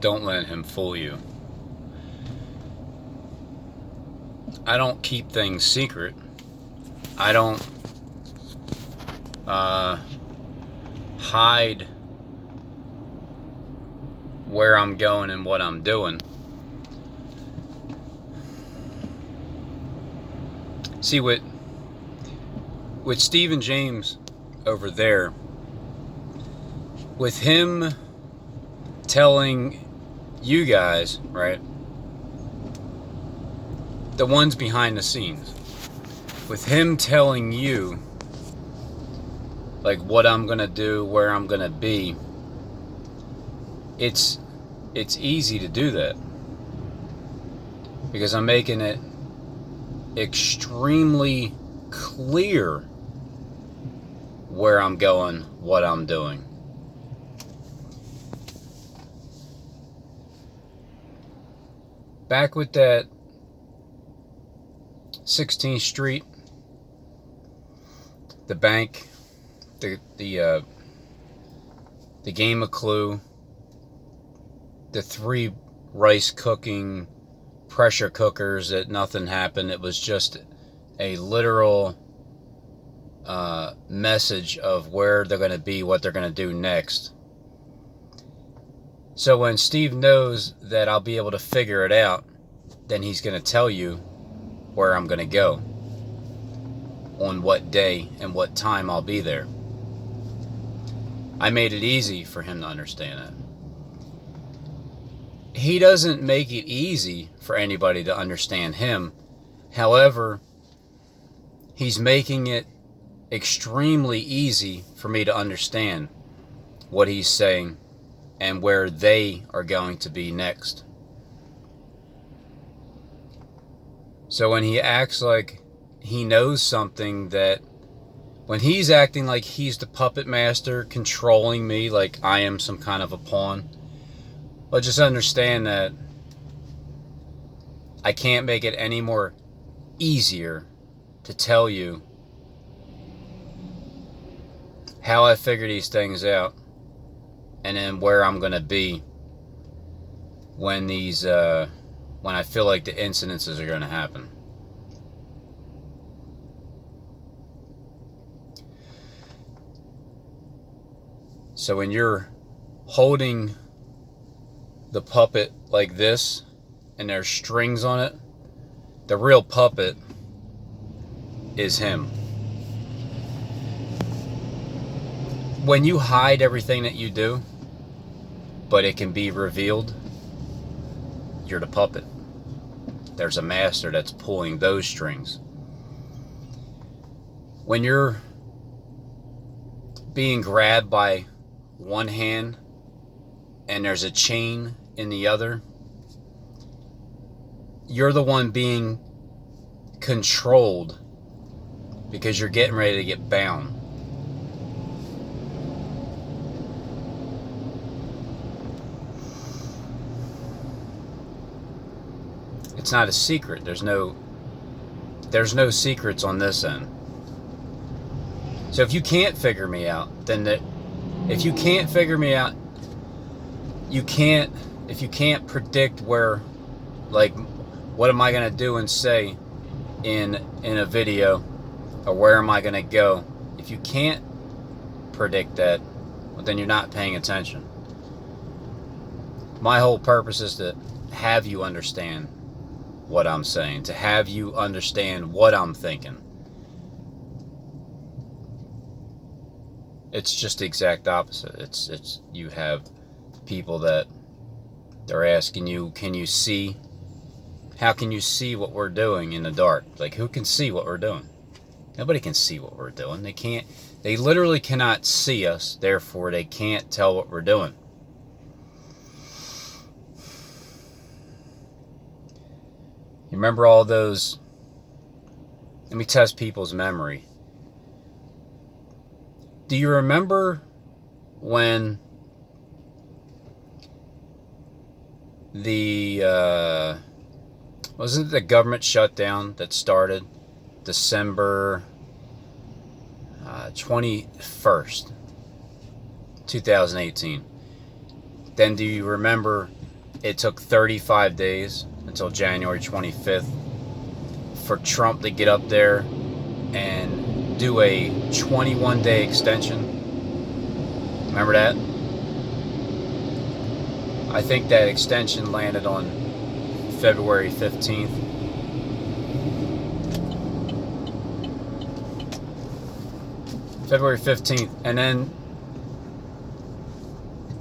Don't let him fool you. I don't keep things secret. I don't hide where I'm going and what I'm doing. See, with Stephen James over there, with him telling you guys, right, the ones behind the scenes, with him telling you like what I'm gonna do, where I'm gonna be, it's easy to do that because I'm making it extremely clear where I'm going, what I'm doing. Back with that 16th Street, the bank, the game of Clue, the 3 rice cooking pressure cookers that nothing happened. It was just a literal message of where they're going to be, what they're going to do next. So when Steve knows that I'll be able to figure it out, then he's going to tell you where I'm going to go, on what day and what time I'll be there. I made it easy for him to understand that. He doesn't make it easy for anybody to understand him. However, he's making it extremely easy for me to understand what he's saying and where they are going to be next. So when he acts like he knows something, that when he's acting like he's the puppet master controlling me, like I am some kind of a pawn, well, just understand that I can't make it any more easier to tell you how I figure these things out and then where I'm going to be when these when I feel like the incidences are going to happen. So when you're holding the puppet like this and there's strings on it, the real puppet is him. When you hide everything that you do, but it can be revealed, you're the puppet. There's a master that's pulling those strings. When you're being grabbed by one hand and there's a chain in the other, you're the one being controlled because you're getting ready to get bound. It's not a secret. There's no secrets on this end. So if you can't figure me out, if you can't figure me out, if you can't predict where, like, what am I going to do and say in a video, or where am I going to go? If you can't predict that, well, then you're not paying attention. My whole purpose is to have you understand what I'm saying, to have you understand what I'm thinking. It's just the exact opposite. It's you have people that they're asking you, can you see? How can you see what we're doing in the dark? Like, who can see what we're doing? Nobody can see what we're doing. They can't. They literally cannot see us. Therefore, they can't tell what we're doing. You remember all those? Let me test people's memory. Do you remember when the wasn't it the government shutdown that started December 21st, 2018? Then do you remember It took 35 days until January 25th for Trump to get up there and do a 21-day extension. Remember that? I think that extension landed on February 15th. February 15th. And then,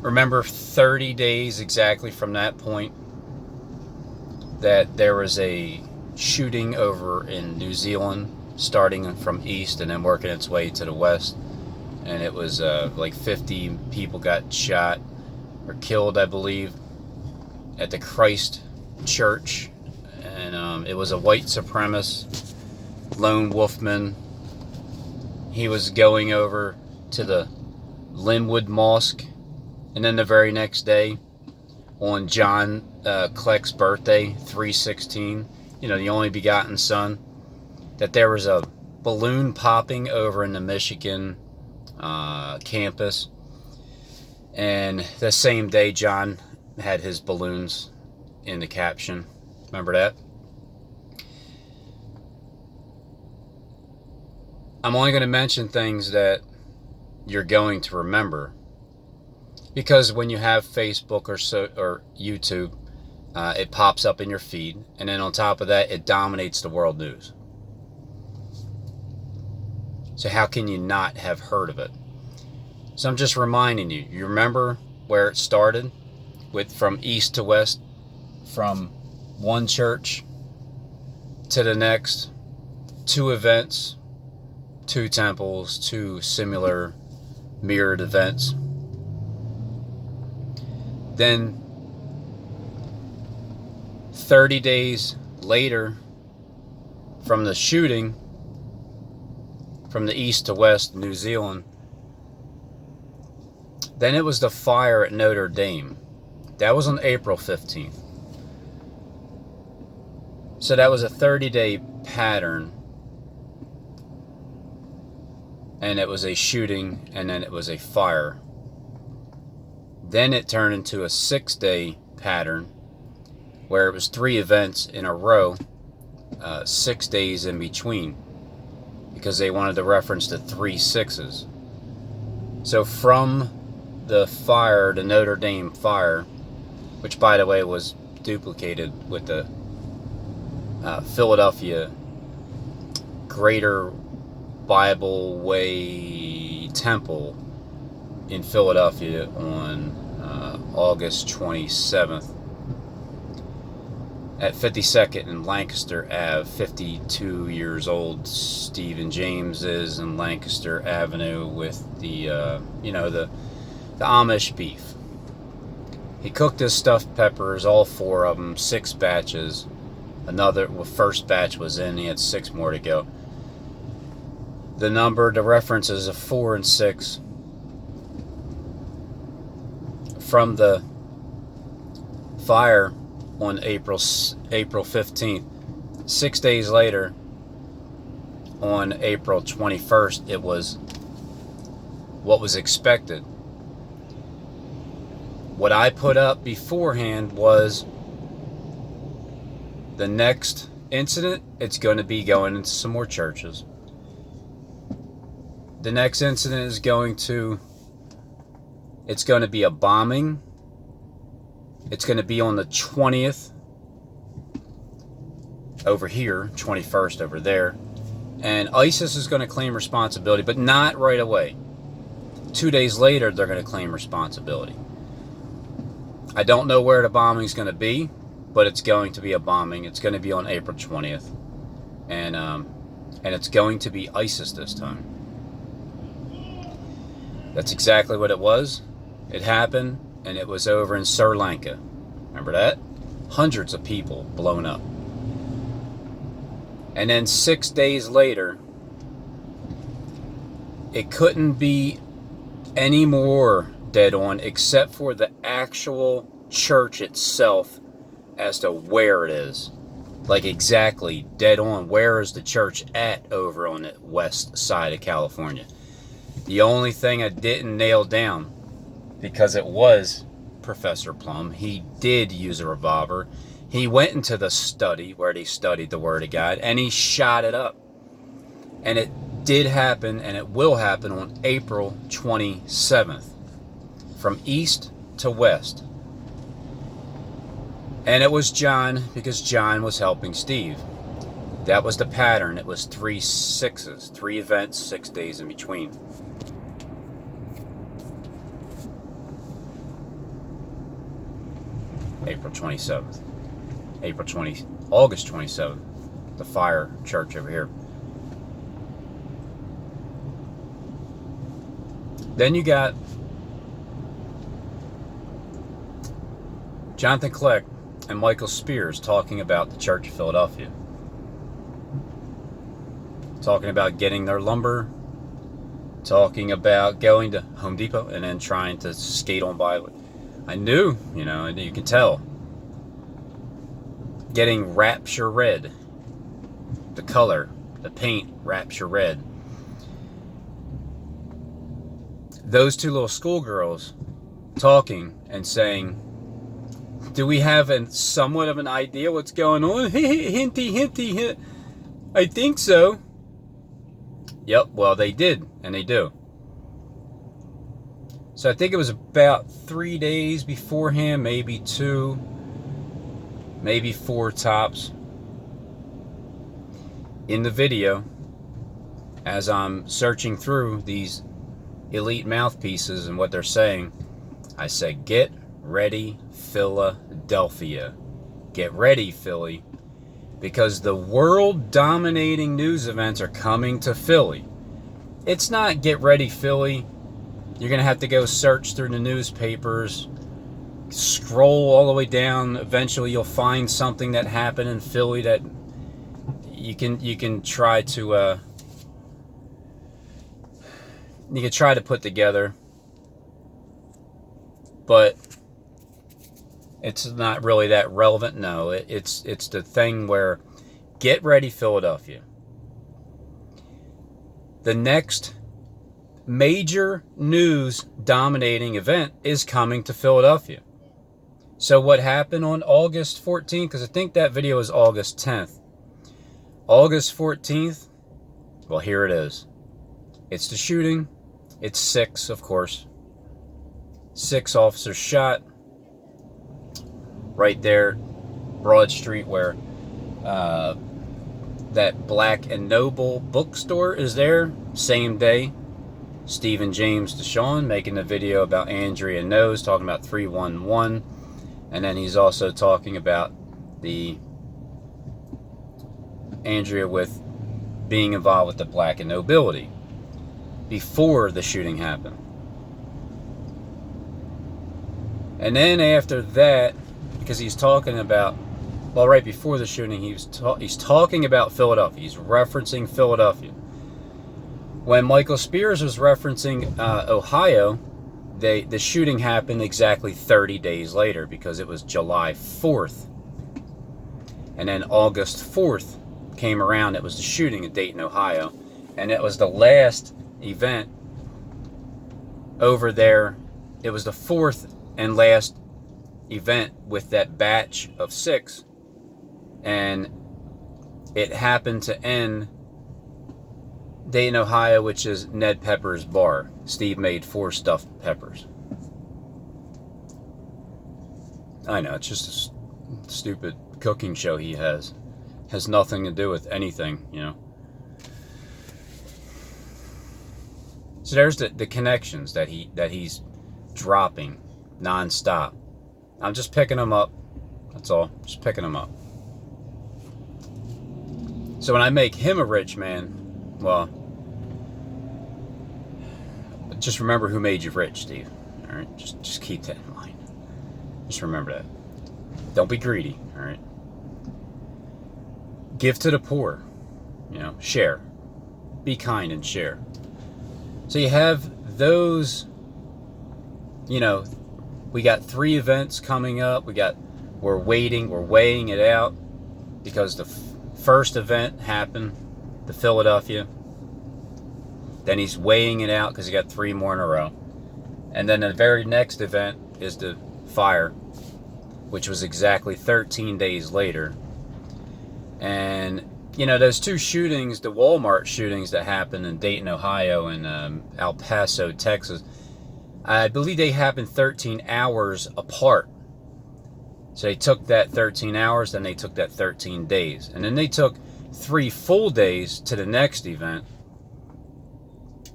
remember 30 days exactly from that point that there was a shooting over in New Zealand, starting from east and then working its way to the west. And it was like 50 people got shot or killed, I believe, at the Christ Church. And it was a white supremacist lone wolfman. He was going over to the Linwood Mosque, and then the very next day, on John Kleck's birthday, 3/16, the only begotten son, that there was a balloon popping over in the Michigan campus. And the same day, John had his balloons in the caption. Remember that? I'm only going to mention things that you're going to remember, because when you have Facebook or YouTube, it pops up in your feed, and then on top of that, it dominates the world news. So how can you not have heard of it? So I'm just reminding you. You remember where it started, from east to west, from one church to the next, 2 events, 2 temples, 2 similar mirrored events. Then 30 days later from the shooting, from the east to west, New Zealand, then it was the fire at Notre Dame. That was on April 15th. So that was a 30-day pattern. And it was a shooting, and then it was a fire. Then it turned into a 6-day pattern where it was 3 events in a row, 6 days in between, because they wanted to reference the 3 6s. So from the fire, the Notre Dame fire, which by the way was duplicated with the Philadelphia Greater Bible Way Temple in Philadelphia on August 27th at 52nd and Lancaster Ave. 52 years old Stephen James is in Lancaster Avenue with the the Amish beef. He cooked his stuffed peppers, all 4 of them, 6 batches. First batch was in, he had 6 more to go. The references of 4 and 6 from the fire on April 15th. 6 days later, on April 21st, it was what was expected. What I put up beforehand was the next incident, it's going to be going into some more churches. The next incident is going to be a bombing. It's going to be on the 20th over here, 21st over there. And ISIS is going to claim responsibility, but not right away. 2 days later, they're going to claim responsibility. I don't know where the bombing is going to be, but it's going to be a bombing. It's going to be on April 20th. And it's going to be ISIS this time. That's exactly what it was. It happened, and it was over in Sri Lanka. Remember that? Hundreds of people blown up. And then 6 days later, it couldn't be any more dead on, except for the actual church itself as to where it is. Like exactly dead on. Where is the church at over on the west side of California? The only thing I didn't nail down, because it was Professor Plum. He did use a revolver. He went into the study where they studied the Word of God, and he shot it up. And it did happen, and it will happen on April 27th, from east to west. And it was John, because John was helping Steve. That was the pattern. It was 3 sixes, 3 events, 6 days in between. April 27th. August 27th. The fire church over here. Then you got Jonathan Kleck and Michael Spears talking about the Church of Philadelphia. Talking about getting their lumber. Talking about going to Home Depot and then trying to skate on by. I knew, and you can tell. Getting Rapture Red. The color, the paint, Rapture Red. Those 2 little schoolgirls talking and saying, do we have somewhat of an idea what's going on? Hinty, hinty, hint. I think so. Yep, well, they did, and they do. So I think it was about 3 days beforehand, maybe 2, maybe 4 tops. In the video, as I'm searching through these elite mouthpieces and what they're saying, I said, get ready, Philadelphia. Get ready, Philly. Because the world-dominating news events are coming to Philly. It's not get ready, Philly. You're going to have to go search through the newspapers, scroll all the way down. Eventually you'll find something that happened in Philly that you can try to put together. But it's not really that relevant. No, it's the thing where get ready, Philadelphia. The next major news dominating event is coming to Philadelphia. So what happened on August 14th, because I think that video is August 10th. August 14th, well, here it is. It's the shooting. It's 6, of course. 6 officers shot. Right there, Broad Street, where that Black and Noble bookstore is there. Same day, Stephen James Deshawn making a video about Andrea Knows, talking about 311. And then he's also talking about the Andrea with being involved with the Black and Nobility before the shooting happened. And then after that, because he's talking about, well, right before the shooting, he's talking about Philadelphia. He's referencing Philadelphia. When Michael Spears was referencing Ohio, the shooting happened exactly 30 days later, because it was July 4th. And then August 4th came around. It was the shooting at Dayton, Ohio. And it was the last event over there. It was the 4th and last event with that batch of 6, and it happened to end Dayton, Ohio, which is Ned Pepper's bar. Steve made 4 stuffed peppers. I know, it's just a stupid cooking show he has nothing to do with anything, So there's the connections that he's dropping nonstop. I'm just picking them up. That's all. Just picking them up. So when I make him a rich man, well, just remember who made you rich, Steve. All right? Just keep that in mind. Just remember that. Don't be greedy, all right? Give to the poor. Share. Be kind and share. So you have those, we got 3 events coming up. We're weighing it out, because the first event happened, the Philadelphia. Then he's weighing it out because he got 3 more in a row. And then the very next event is the fire, which was exactly 13 days later. And, you know, those two shootings, the Walmart shootings that happened in Dayton, Ohio, and El Paso, Texas, I believe they happened 13 hours apart. So they took that 13 hours, then they took that 13 days. And then they took 3 full days to the next event.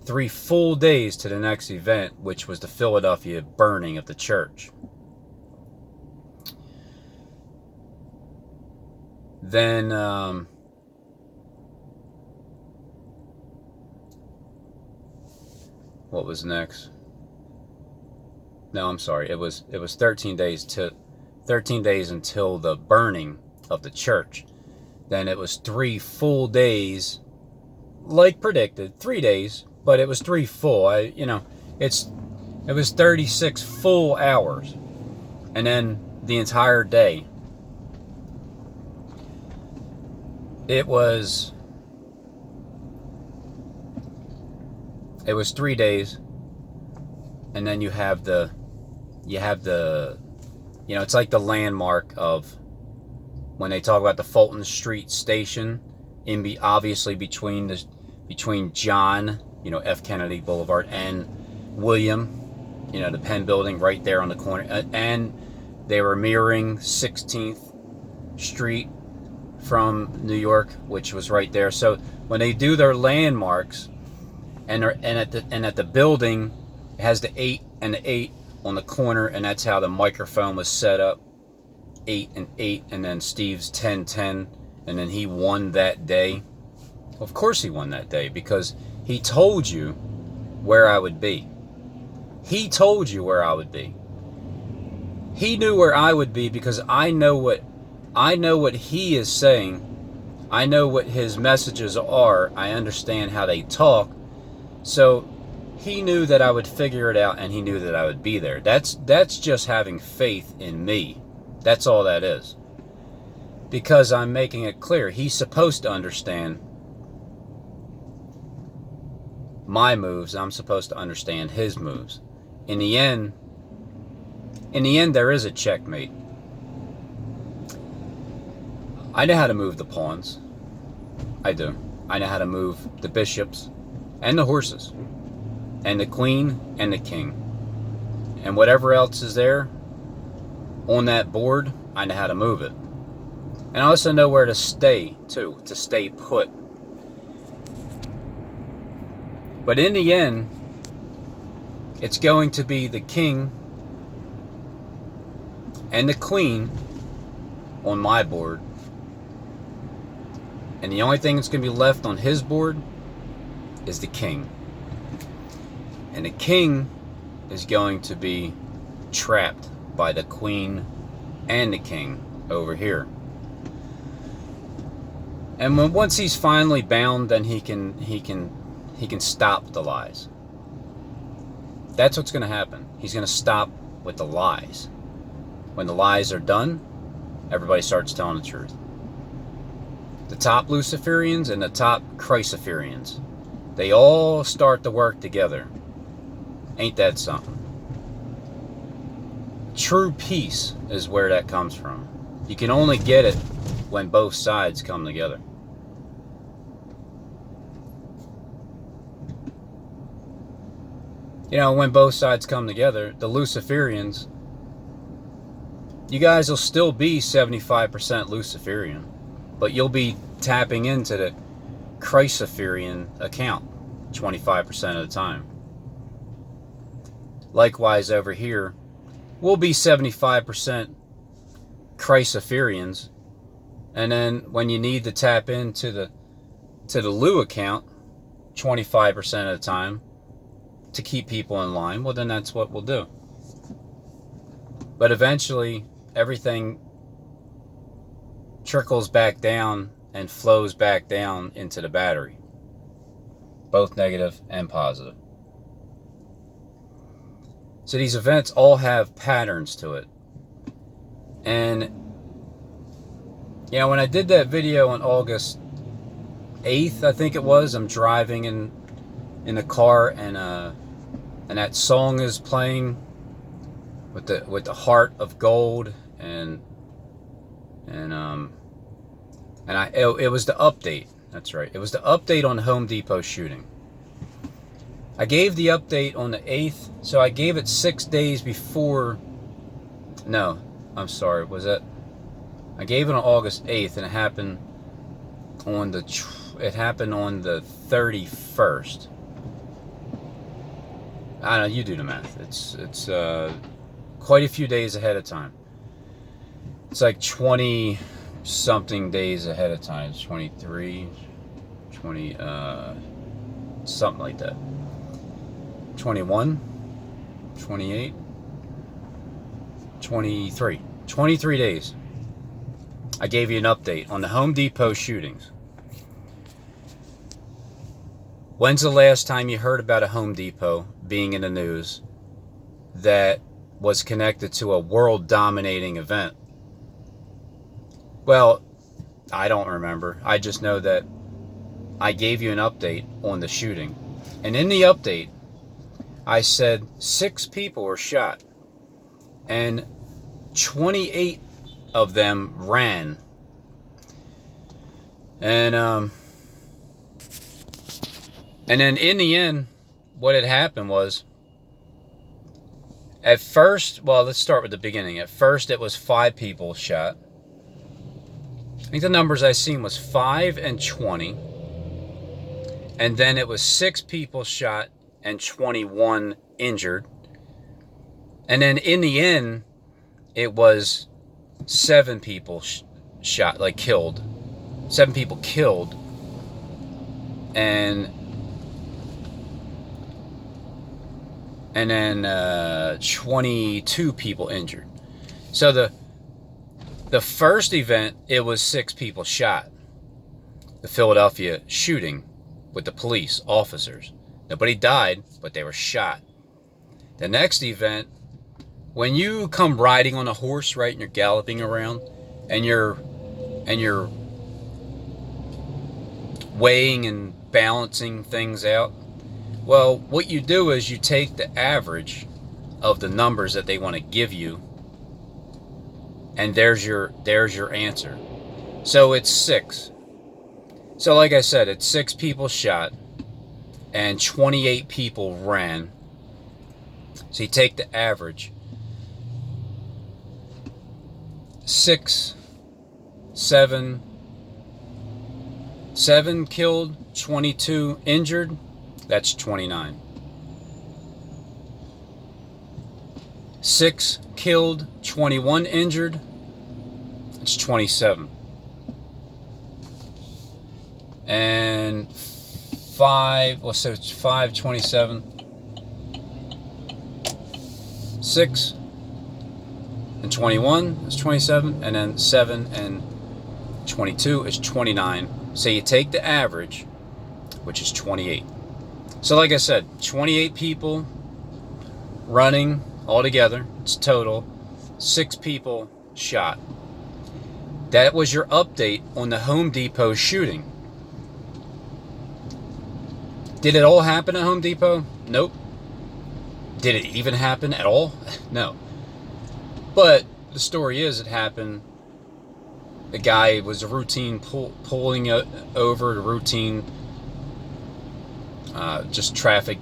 3 full days to the next event, which was the Philadelphia burning of the church. Then, what was next? No, I'm sorry. It was 13 days until the burning of the church. Then it was 3 full days, like predicted, 3 days, but it was 3 full. It was 36 full hours, and then the entire day. It was 3 days, and then you have the it's like the landmark of when they talk about the Fulton Street station, obviously between John, F. Kennedy Boulevard, and William, the Penn Building right there on the corner, and they were mirroring 16th Street from New York, which was right there. So when they do their landmarks, and at the building, it has the 8 and the 8 on the corner, and that's how the microphone was set up, 8 and 8, and then Steve's 10-10, and then he won that day. Of course he won that day, because he told you where I would be. He told you where I would be. He knew where I would be, because I know what he is saying. I know what his messages are. I understand how they talk. So he knew that I would figure it out, and he knew that I would be there. That's just having faith in me. That's all that is. Because I'm making it clear. He's supposed to understand my moves. I'm supposed to understand his moves. In the end, there is a checkmate. I know how to move the pawns. I do. I know how to move the bishops and the horses and the queen and the king. And whatever else is there on that board, I know how to move it. And I also know where to stay, too, to stay put. But in the end, it's going to be the king and the queen on my board. And the only thing that's going to be left on his board is the king. And the king is going to be trapped by the queen and the king over here. And once he's finally bound, then he can stop the lies. That's what's going to happen. He's going to stop with the lies. When the lies are done, everybody starts telling the truth. The top Luciferians and the top Christopherians, they all start to work together. Ain't that something? True peace is where that comes from. You can only get it when both sides come together. When both sides come together, the Luciferians, you guys will still be 75% Luciferian, but you'll be tapping into the Christopherian account 25% of the time. Likewise over here, we'll be 75% Christopherians, and then when you need to tap into the Lou account 25% of the time to keep people in line, well, then that's what we'll do. But eventually, everything trickles back down and flows back down into the battery, both negative and positive. So these events all have patterns to it. And when I did that video on August 8th, I think it was, I'm driving in the car, and that song is playing with the heart of gold, and it was the update. That's right. It was the update on the Home Depot shooting. I gave the update on the 8th, so I gave it 6 days before. No, I'm sorry. Was it? I gave it on August 8th, and it happened on the 31st. I don't know. You do the math. It's quite a few days ahead of time. It's like 20 something days ahead of time. It's 23, 20, something like that. 21, 28, 23. 23 days. I gave you an update on the Home Depot shootings. When's the last time you heard about a Home Depot being in the news that was connected to a world-dominating event? Well, I don't remember. I just know that I gave you an update on the shooting. And in the update, I said 6 people were shot, and 28 of them ran. And then in the end, what had happened was, at first, well, let's start with the beginning. At first, it was 5 people shot. I think the numbers I seen was 5 and 20. And then it was 6 people shot and 21 injured. And then in the end, it was 7 people shot, like killed. 7 people killed. And then 22 people injured. So the first event, it was 6 people shot. The Philadelphia shooting with the police officers. Nobody died, but they were shot. The next event, when you come riding on a horse, right, and you're galloping around, and you're weighing and balancing things out. Well, what you do is you take the average of the numbers that they want to give you, and there's your answer. So it's 6. So like I said, it's 6 people shot and 28 people ran. So you take the average. 6, 7 killed, 22 injured. That's 29. 6 killed, 21 injured. It's 27. And 5, well, so it's 5, 27. 6 and 21 is 27. And then 7 and 22 is 29. So you take the average, which is 28. So like I said, 28 people running altogether. It's total. 6 people shot. That was your update on the Home Depot shooting. Did it all happen at Home Depot? Nope. Did it even happen at all? No. But the story is, it happened. The guy was a routine pulling over, the routine just traffic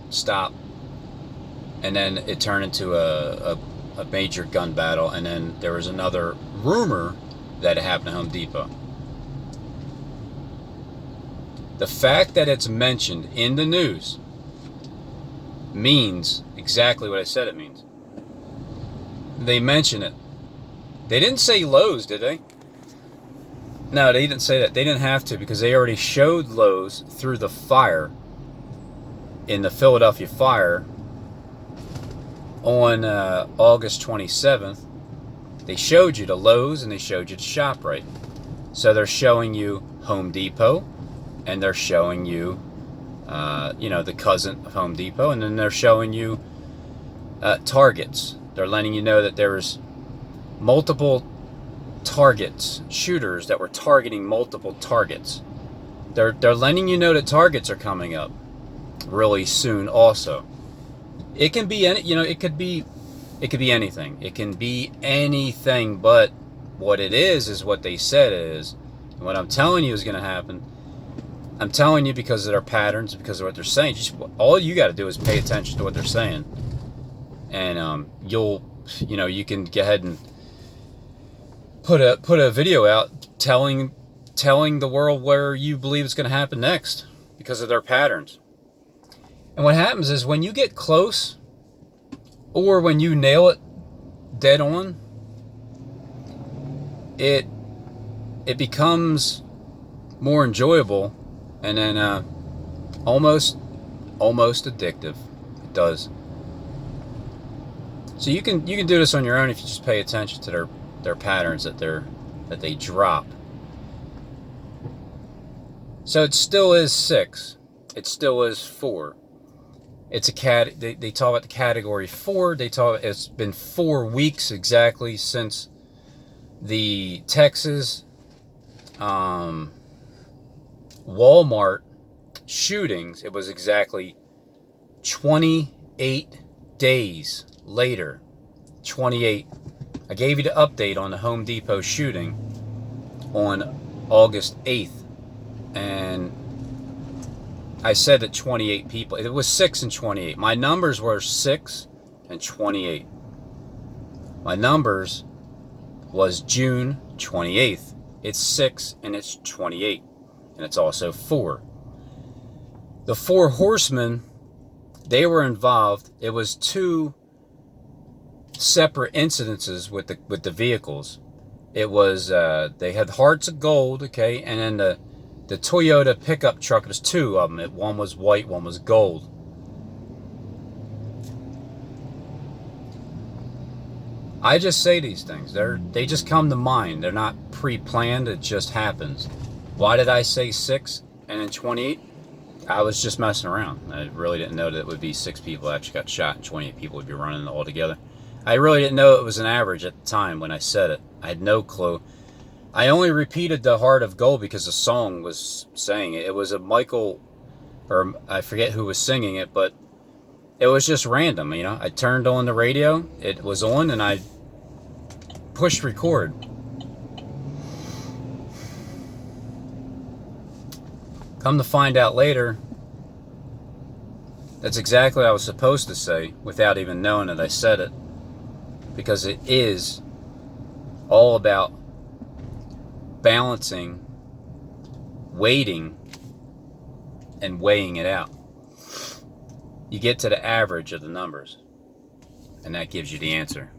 stop, and then it turned into a major gun battle. And then there was another rumor that it happened at Home Depot. The fact that it's mentioned in the news means exactly what I said it means. They mention it. They didn't say Lowe's, did they? No, they didn't say that. They didn't have to, because they already showed Lowe's through the fire in the Philadelphia fire on August 27th. They showed you the Lowe's and they showed you the ShopRite. So they're showing you Home Depot, and they're showing you, the cousin of Home Depot, and then they're showing you targets. They're letting you know that there's multiple targets, shooters that were targeting multiple targets. They're letting you know that targets are coming up really soon also. It can be any, it could be It could be anything. It can be anything, but what it is what they said it is. And what I'm telling you is going to happen. I'm telling you because of their patterns, because of what they're saying. Just all you got to do is pay attention to what they're saying, and you can go ahead and put a video out telling the world where you believe it's going to happen next because of their patterns. And what happens is when you get close, or when you nail it dead on, it becomes more enjoyable, and then almost addictive. It does. So you can do this on your own if you just pay attention to their patterns that they drop. So it still is 6. It still is 4. It's they talk about the category 4. It's been 4 weeks exactly since the Texas Walmart shootings. It was exactly 28 days later. 28. I gave you the update on the Home Depot shooting on August 8th. And I said that 28 people. It was 6 and 28. My numbers were 6 and 28. My numbers was June 28th. It's 6 and it's 28. And it's also 4. The 4 horsemen, they were involved. It was 2 separate incidences with the vehicles. It was they had hearts of gold, okay, and then the Toyota pickup truck. There was 2 of them. One was white, one was gold. I just say these things. They just come to mind. They're not pre-planned. It just happens. Why did I say 6 and then 28? I was just messing around. I really didn't know that it would be 6 people actually got shot and 28 people would be running all together. I really didn't know it was an average at the time when I said it. I had no clue. I only repeated the Heart of Gold because the song was saying it. It was a Michael, or I forget who was singing it, but it was just random, I turned on the radio, it was on, and I pushed record. Come to find out later, that's exactly what I was supposed to say without even knowing that I said it. Because it is all about balancing, waiting, and weighing it out. You get to the average of the numbers, and that gives you the answer.